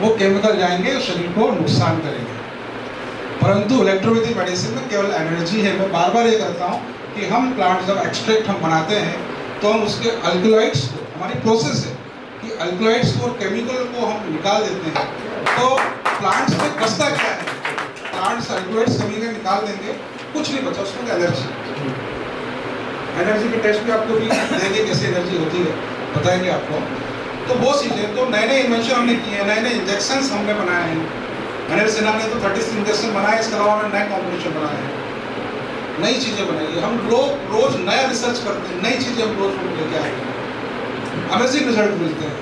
वो केमिकल जाएंगे शरीर को नुकसान करेंगे। परंतु इलेक्ट्रोपैथी मेडिसिन में केवल एनर्जी है। मैं बार बार ये करता हूँ कि हम प्लांट जब एक्सट्रैक्ट हम बनाते हैं तो हम उसके अल्कलॉइड्स को, हमारी प्रोसेस है कि अल्कलॉइड्स को और केमिकल को हम निकाल देते हैं। तो प्लांट्स में बचता क्या है? प्लांट्स अल्कलॉइड्स केमिकल निकाल देंगे, कुछ नहीं बचा उसमें एनर्जी के टेस्ट भी आपको भी देंगे, कैसे एनर्जी होती है बताएंगे आपको। तो वो चीज़ें, तो नए नए इन्वेंशन हमने किए हैं, नए नए इंजेक्शन हमने बनाए हैं। अनिल सिन्हा ने तो 36 इंजेक्शन बनाए, इसके अलावा हमने नए कॉम्बिनेशन बनाए हैं, नई चीज़ें बनाई है। हम लोग रोज नया रिसर्च करते हैं, नई चीज़ें हम रोज लेके आते हैं, अमेजिंग रिजल्ट मिलते हैं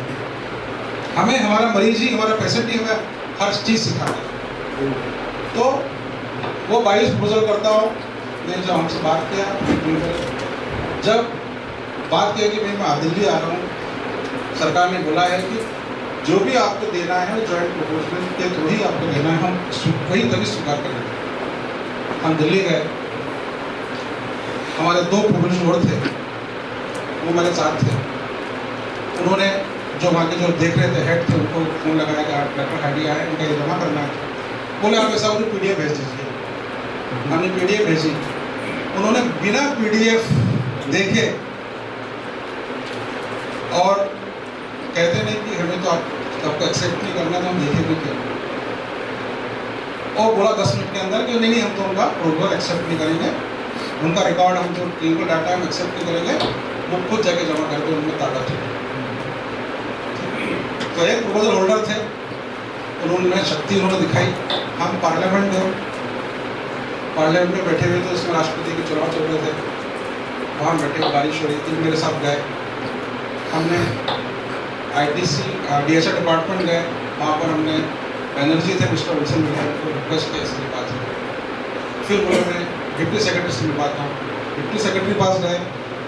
हमें। हमारा मरीज ही, हमारा पेशेंट ही हमें हर चीज़ सिखाता है। तो वो 22 प्रपोजल करता हूँ। ने जब हमसे बात किया, जब बात किया कि भाई मैं दिल्ली आ रहा हूँ, सरकार ने बोला है कि जो भी आपको देना है वो जॉइंट प्रपोजल के थ्रू ही आपको देना है, हम वही तभी स्वीकार करेंगे। हम दिल्ली गए, हमारे 2 प्रोफेसर और थे, वो मेरे साथ थे। उन्होंने जो वहाँ के जो देख रहे थे, हेड थे, उनको फोन लगाया कि डॉक्टर हाडी आए, उनका ये जमा करना है। बोले आप ऐसा उन्हें PDF भेज दीजिए। हमने PDF भेजी, उन्होंने बिना PDF देखे और कहते नहीं कि हमें तो आपको एक्सेप्ट नहीं करना, तो हम देखे भी क्या, और बोला 10 मिनट के अंदर कि नहीं हम तो उनका प्रोटोकॉल एक्सेप्ट नहीं करेंगे, उनका रिकॉर्ड, हम जो क्लिनिकल डाटा हम एक्सेप्ट नहीं करेंगे, वो खुद जाके जमा करके उनमें ताकत है। तो एक प्रपोजल होल्डर थे, उन्होंने शक्ति दिखाई। हम पार्लियामेंट में बैठे हुए थे, उसमें राष्ट्रपति के चुनाव चल रहे थे, वहाँ बैठे, बारिश हो रही थी, मेरे साथ गए, हमने ITC DHR डिपार्टमेंट गए, वहाँ पर हमने एनर्जी थे मिस्टर विल्सन को रिक्वेस्ट किया इसकी बात है। फिर बोले मैं डिप्टी सेक्रेटरी से मिलवाता हूँ। डिप्टी सेक्रेटरी पास गए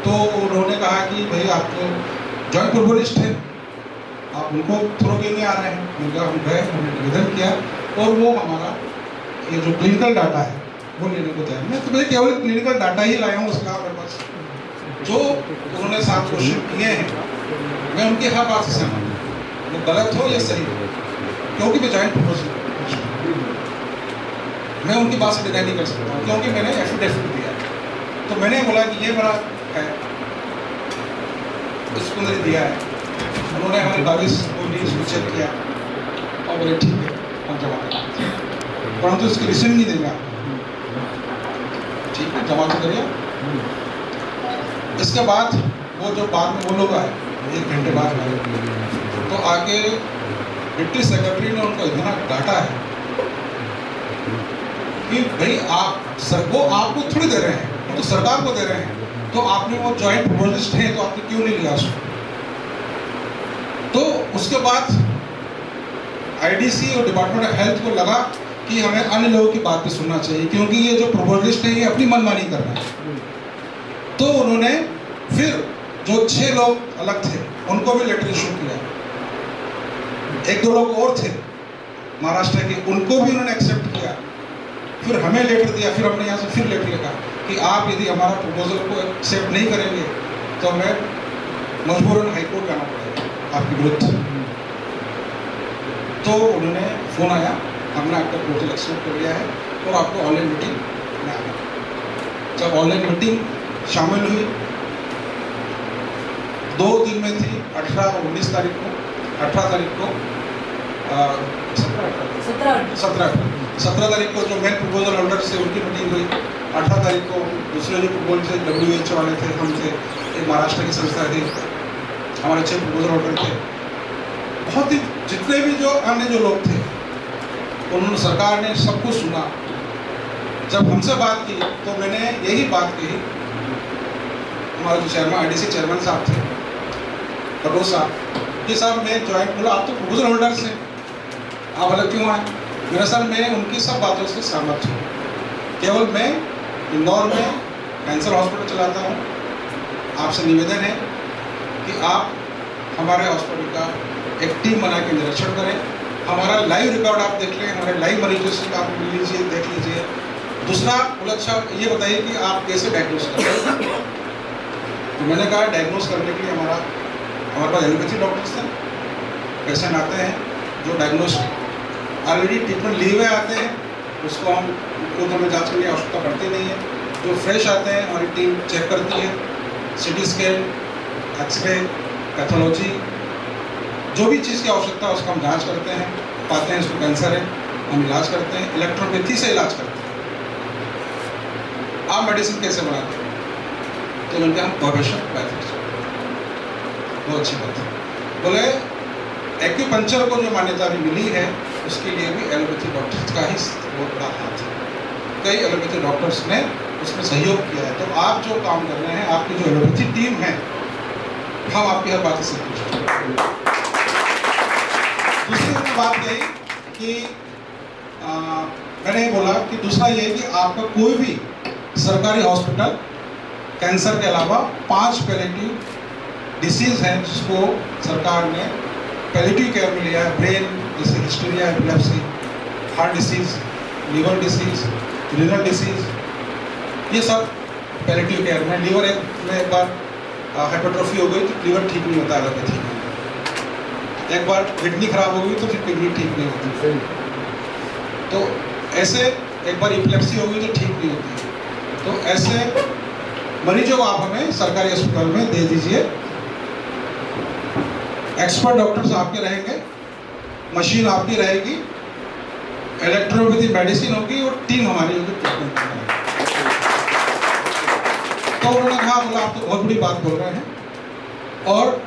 तो उन्होंने कहा कि भाई आप तो जॉइंट प्रोबोलिस्ट हैं, आप उनको थ्रो के नहीं आ रहे हैं। उनका हम गए, हमने निवेदन किया और वो हमारा ये जो क्लिनिकल डाटा है वो लेने को तैयार। मैं तो मैं केवल क्लिनिकल डाटा ही लाया हूँ उसके मेरे पास। जो उन्होंने 7 क्वेश्चन किए हैं मैं उनकी हर बात से सहमत हूँ, वो गलत हो या सही हो, क्योंकि मैं जॉइंट प्रोबोलिस्ट, मैं उनकी बात से डिनाई नहीं कर सकता हूँ, क्योंकि मैंने एफिडेविट दिया। तो मैंने बोला कि ये बड़ा है, इसको मैंने दिया है। उन्होंने हमारे कागज को चेक किया और बोले ठीक है हम जमा करेंगे, परंतु इसकी रिसीव नहीं देंगे आप। ठीक है, जमा तो करिए। इसके बाद वो जो बाद में वो लोग आए 1 घंटे बाद आए, तो आगे डिप्टी सेक्रेटरी ने उनको इतना डांटा है कि भाई आप सर को आपको थोड़ी दे रहे हैं, वो तो सरकार को दे रहे हैं, तो आपने वो जॉइंट प्रोबोलिस्ट हैं तो आपने क्यों नहीं लिया उसको। तो उसके बाद IDC और डिपार्टमेंट ऑफ हेल्थ को लगा कि हमें अन्य लोगों की बात भी सुनना चाहिए, क्योंकि ये जो प्रोबोलिस्ट है ये अपनी मनमानी कर रहा है। तो उन्होंने फिर जो 6 लोग अलग थे उनको भी लेटर इशू किया। 1-2 लोग और थे महाराष्ट्र के, उनको भी उन्होंने एक्सेप्ट किया। फिर हमें लेटर दिया, फिर हमने यहाँ से फिर लेटर लिखा कि आप यदि हमारा प्रपोजल को एक्सेप्ट नहीं करेंगे तो हमें मजबूरन हाईकोर्ट जाना पड़ेगा आपके विरुद्ध। तो उन्होंने फोन आया, हमने आपका प्रपोजल एक्सेप्ट कर लिया है और आपको ऑनलाइन मीटिंग में आना। जब ऑनलाइन मीटिंग शामिल हुई 2 दिन में थी, 18 और 19 तारीख को। 18 तारीख को 17 तारीख को जो मेन प्रपोजल होल्डर से उनकी मीटिंग हुई। 18 तारीख को दूसरे जो प्रपोजल थे WHO वाले थे, हम थे, एक महाराष्ट्र की संस्था थी, हमारे 6 प्रपोजल होल्डर थे। बहुत ही जितने भी जो अन्य जो लोग थे उन्होंने, सरकार ने सब कुछ सुना। जब हमसे बात की तो मैंने यही बात कही, हमारे जो चेयरमैन IDC चेयरमैन साहब थे कटोच साहब, कि साहब मैं ज्वाइन, बोला आप तो प्रपोजल होल्डर से आप अलग क्यों आए। मेरा सर मैं उनकी सब बातों से सहमत हूँ, केवल मैं इंदौर में कैंसर हॉस्पिटल चलाता हूँ। आपसे निवेदन है कि आप हमारे हॉस्पिटल का एक टीम बना के निरीक्षण करें, हमारा लाइव रिकॉर्ड आप देख लें, हमारे लाइव मरीजों से आप मिल लीजिए, देख लीजिए। दूसरा बोला अच्छा ये बताइए कि आप कैसे डायग्नोस करते हैं। तो मैंने कहा डायग्नोस करने के लिए हमारे पास एलोपैथी डॉक्टर्स हैं, पेशेंट आते हैं जो डायग्नोस ऑलरेडी ट्रीटमेंट लिए हुए आते हैं, उसको हम उनको में जांच करने की आवश्यकता पड़ती नहीं है। जो फ्रेश आते हैं हमारी टीम चेक करती है, CT स्कैन, एक्सरे, पैथोलॉजी, जो भी चीज़ की आवश्यकता है उसका हम जांच करते हैं, पाते हैं इसको कैंसर है, हम इलाज करते हैं, इलेक्ट्रोपैथी से इलाज करते हैं। आप मेडिसिन कैसे बनाते हैं? तो उनके हम प्रोफेशनल पैथोलॉजी, बहुत अच्छी बात है। बोले एक्यूपंक्चर को जो मान्यता भी मिली है उसके लिए भी एलोपैथी डॉक्टर्स का ही बहुत बड़ा हाथ है। कई एलोपैथी डॉक्टर्स ने उसमें सहयोग किया है। तो आप जो काम कर रहे हैं, आपकी जो एलोपैथी टीम है, हम आपकी हर बात से संतुष्ट हैं। दूसरी बात यही कि मैंने बोला कि दूसरा ये कि आपका कोई भी सरकारी हॉस्पिटल कैंसर के अलावा 5 पैलेटिव डिसीज हैं जिसको सरकार ने पैलेटिव केयर में लिया है। ब्रेन जैसे hysteria, epilepsy, heart disease, liver disease, renal disease, ये सब पैलेटिव केयर में। लीवर एक बार हाइपरट्रोफी हो गई तो लीवर ठीक नहीं होता एलोपैथी में, एक बार किडनी खराब हो गई तो फिर किडनी ठीक नहीं होती। तो ऐसे एक बार एपिलेप्सी हो गई तो ठीक नहीं होती। तो ऐसे मरीजों को आप हमें सरकारी अस्पताल में दे दीजिए। एक्सपर्ट डॉक्टर्स आपके रहेंगे, मशीन आपकी रहेगी, इलेक्ट्रोपैथी मेडिसिन होगी और टीम हमारी होगी ट्रीटमेंट करने। तो उन्होंने कहा बोला आप तो बहुत बड़ी बात बोल रहे हैं और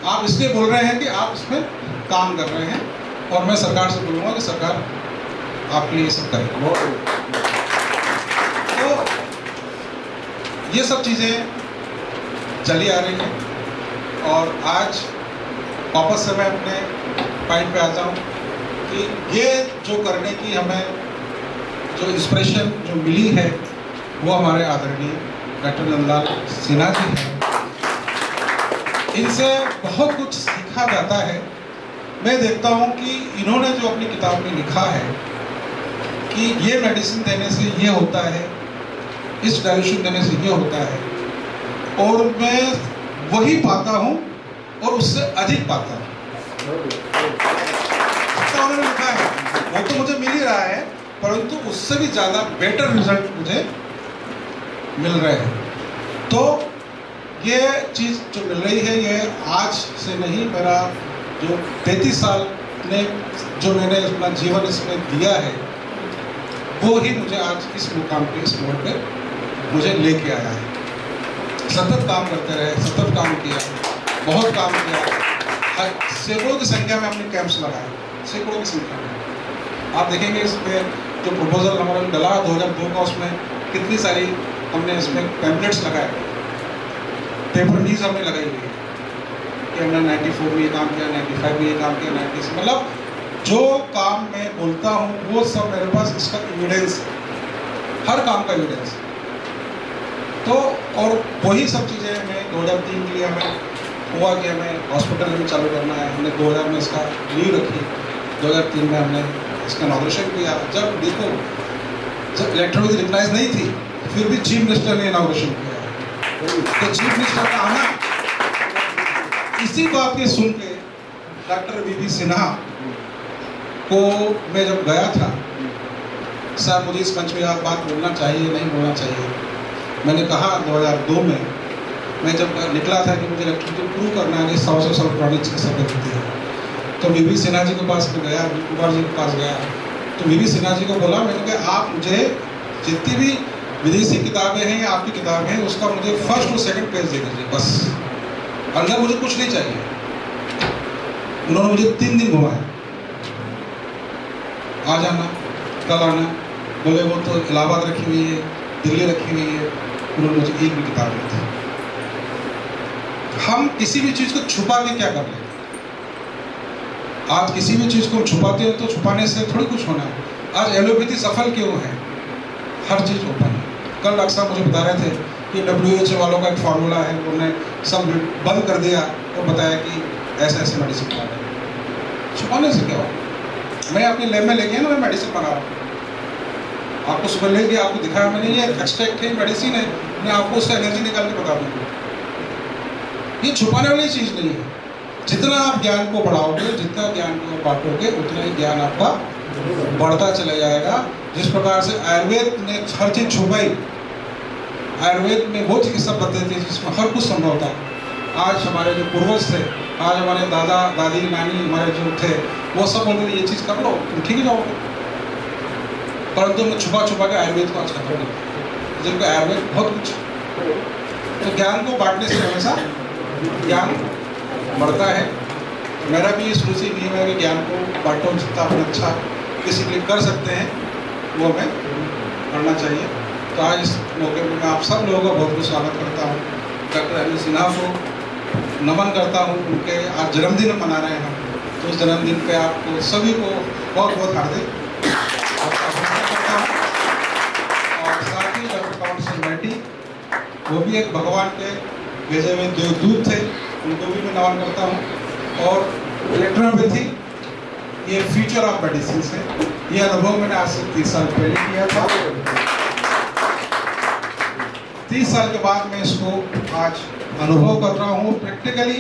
आप इसलिए बोल रहे हैं कि आप इसमें काम कर रहे हैं और मैं सरकार से बोलूँगा कि सरकार आपके लिए ये सब करे। तो ये सब चीज़ें चली आ रही हैं और आज वापस से मैं अपने पॉइंट पे आता हूँ कि ये जो करने की हमें जो इंस्पिरेशन जो मिली है वो हमारे आदरणीय डॉक्टर नंदलाल सिन्हा जी हैं। इनसे बहुत कुछ सीखा जाता है। मैं देखता हूँ कि इन्होंने जो अपनी किताब में लिखा है कि ये मेडिसिन देने से ये होता है, इस डाइल्यूशन देने से ये होता है, और मैं वही पाता हूँ और उससे अधिक पाता हूँ। उन्होंने लिखा है वो तो मुझे मिल ही रहा है, परंतु उससे भी ज़्यादा बेटर रिजल्ट मुझे मिल रहे हैं। तो ये चीज़ जो मिल रही है ये आज से नहीं, मेरा जो 33 साल ने जो मैंने अपना जीवन इसमें दिया है वो ही मुझे आज इस मुकाम पे, इस मोड़ पे मुझे लेके आया है। सतत काम करते रहे, सतत काम किया, बहुत काम किया, सैकड़ों की संख्या में हमने कैंप्स लगाए, सैकड़ों की संख्या में। आप देखेंगे इसमें जो प्रपोजल हमारा डला 2002 का, उसमें कितनी सारी हमने इसमें पैम्पलेट्स लगाए, पेपर नीज हमने लगाई हुई है कि हमने 94 में ये काम किया, 95 में ये काम किया, 96, मतलब जो काम मैं बोलता हूँ वो सब मेरे पास इसका एविडेंस है, हर काम का एविडेंस है। तो और वही सब चीज़ें मैं 2003 के लिए हमें हुआ कि हमें हॉस्पिटल में चालू करना है। हमने 2000 में इसका लीव रखी, 2003 में हमने इसका इनॉग्रेशन किया। जब देखो, जब इलेक्ट्रोलॉजी रिकग्नाइज नहीं थी फिर भी चीफ मिनिस्टर ने इनॉग्रेशन किया। तो चीफ मिनिस्टर का आना, इसी बात के सुन के डॉक्टर वीवी सिन्हा को मैं जब गया था, सर मुझे इस मंच में आप बात बोलना चाहिए, नहीं बोलना चाहिए, मैंने कहा 2002 में मैं जब निकला था कि मुझे इलेक्ट्रिसिटी प्रूव करना है कि 100 साल पुरानी चीज़ सब होती है, तो वीवी सिन्हा जी के पास में गया, कुमार जी के पास गया, तो वीवी सिन्हा जी को बोला, मैंने कहा आप मुझे जितनी भी विदेशी किताबें हैं या आपकी किताबें हैं उसका मुझे फर्स्ट और सेकंड पेज दे दीजिए बस, अंदर मुझे कुछ नहीं चाहिए। उन्होंने मुझे 3 दिन घुमाया, आ जाना, कल आना, बोले वो तो इलाहाबाद रखी हुई है, दिल्ली रखी हुई है, उन्होंने मुझे एक भी किताब नहीं थी। हम किसी भी चीज़ को छुपा के क्या कर लेते हैं? आज किसी भी चीज़ को हम छुपाते हैं तो छुपाने से थोड़ी कुछ होना है। आज एलोपैथी सफल क्यों है? हर चीज़ ओपन है। कल डॉक्टर साहब मुझे बता रहे थे कि WHO वालों का एक फार्मूला है, उन्होंने सब बंद कर दिया और बताया कि ऐसे ऐसे मेडिसिन बना रहे हैं। छुपाने से क्या होगा? मैं अपने लैब में लेके ना मैं मेडिसिन बना रहा हूँ, आपको सुबह लेके आपको दिखाया मैंने, ये एक्सट्रैक्ट है, मेडिसिन है, मैं आपको उससे एनर्जी निकाल के बता दूँगा। ये छुपाने वाली चीज़ नहीं है। जितना आप ज्ञान को बढ़ाओगे, जितना ज्ञान को बांटोगे, उतना ही ज्ञान आपका बढ़ता चला जाएगा। जिस प्रकार से आयुर्वेद ने हर चीज़ छुपाई, आयुर्वेद में वो चिकित्सा पद्धति थी जिसमें हर कुछ संभव था। आज हमारे जो पूर्वज थे, आज हमारे दादा दादी नानी हमारे जो थे, वो सब बोलते थे ये चीज़ कर लो तुम ठीक ही जाओगे, परंतु हमने छुपा छुपा के आयुर्वेद को आज खत्म कर दिया, जिनको आयुर्वेद बहुत कुछ। तो ज्ञान को बांटने से हमेशा ज्ञान बढ़ता है। मेरा भी ये शुरू से नियम है कि ज्ञान को बांटो, जितना अपन अच्छा किसी के लिए कर सकते हैं वो हमें करना चाहिए। तो आज इस मौके पर मैं आप सब लोगों का बहुत बहुत स्वागत करता हूँ। डॉक्टर अनिल सिन्हा को नमन करता हूँ, उनके आज जन्मदिन मना रहे हैं हम, तो उस जन्मदिन पे आपको सभी को बहुत बहुत हार्दिक अभिनंदन करता हूँ। और साथ ही डॉक्टर पवन सिंह, वो भी एक भगवान के भेजे हुए देवदूत थे, उनको भी मैं नमन करता हूँ। और इलेक्ट्रोपैथी ये फ्यूचर ऑफ मेडिसिन है, ये अनुभव मैंने आज से 30 साल पहले किया था। 30 साल के बाद मैं इसको आज अनुभव कर रहा हूँ, प्रैक्टिकली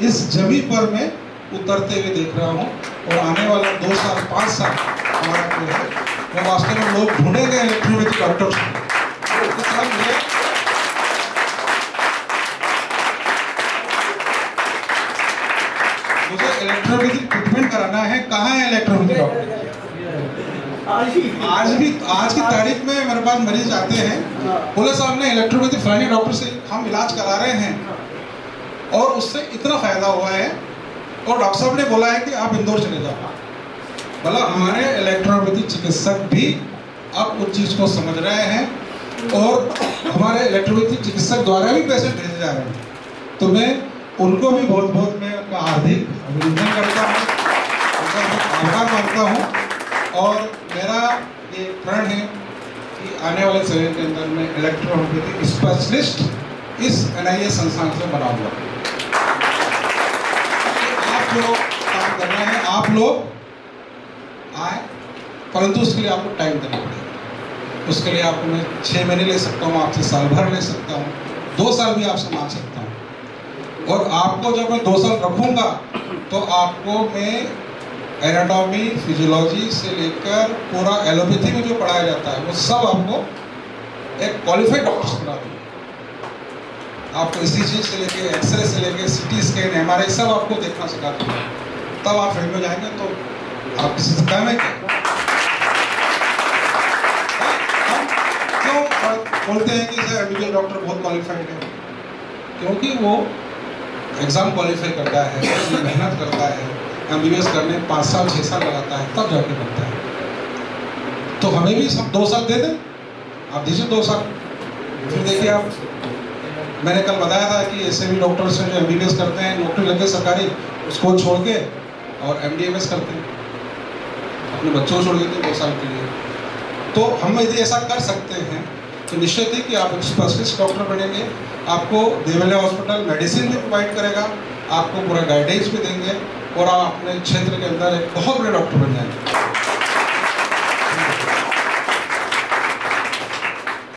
इस जमी पर मैं उतरते हुए देख रहा हूँ। और आने वाला 2 साल 5 साल हमारा जो है वो वास्तव में लोग ढूंढेंगे इलेक्ट्रोपैथी डॉक्टर्स मुझे इलेक्ट्रोपैथिक ट्रीटमेंट कराना है। कहाँ है इलेक्ट्रोपैथिक डॉक्टर? आज की तारीख में मेरे पास मरीज आते हैं, बोले साहब ने इलेक्ट्रोपैथिक फलाने डॉक्टर से हम इलाज करा रहे हैं और उससे इतना फायदा हुआ है, और डॉक्टर साहब ने बोला है कि आप इंदौर चले जाओ। मतलब हमारे इलेक्ट्रोपैथी चिकित्सक भी अब उस चीज़ को समझ रहे हैं और हमारे इलेक्ट्रोपैथी चिकित्सक द्वारा भी पेशेंट भेजे जा रहे हैं। तो मैं उनको भी बहुत बहुत मैं उनका हार्दिक अभिनंदन करता हूँ, उनका आभार मानता हूँ। और मेरा ये प्रण है कि आने वाले समय के अंदर मैं इलेक्ट्रोपैथी स्पेशलिस्ट इस NIH संस्थान से बनाऊंगा। आप जो काम कर रहे हैं आप लोग आए, परंतु उसके लिए आपको टाइम देना पड़ेगा। उसके लिए आपको मैं 6 महीने ले सकता हूँ, आपसे साल भर ले सकता हूँ, 2 साल भी आपसे मांग सकता हूँ। और आपको जब मैं 2 साल रखूँगा तो आपको मैं एनाटॉमी फिजियोलॉजी से लेकर पूरा एलोपैथी में जो पढ़ाया जाता है वो सब आपको एक क्वालिफाइड डॉक्टर बना दूँगा। आपको ECG से लेके एक्सरे से लेके CT स्कैन MRI सब आपको देखना सिखा दूँगा। तब आप फील्ड में जाएंगे तो आप किसी से काम है क्या? क्यों बोलते हैं कि सर MBBS डॉक्टर बहुत क्वालिफाइड है? क्योंकि वो एग्जाम क्वालिफाई करता है, मेहनत करता है, MBBS करने 5 साल 6 साल लगाता है, तब जाके बनता है। तो हमें भी सब 2 साल दे दें, आप दीजिए 2 साल। फिर देखिए आप, मैंने कल बताया था कि ऐसे भी डॉक्टर्स हैं जो MBBS करते हैं, नौकरी लगे सरकारी, उसको छोड़ के और MD-MS करते हैं, अपने बच्चों को छोड़ देते 2 साल के लिए। तो हम यदि ऐसा कर सकते हैं तो निश्चित ही कि आप एक स्पेशलिस्ट डॉक्टर बनेंगे। आपको देवलिया हॉस्पिटल मेडिसिन भी प्रोवाइड करेगा, आपको पूरा गाइडेंस भी देंगे और आप अपने क्षेत्र के अंदर एक बहुत बड़े डॉक्टर बन जाएंगे।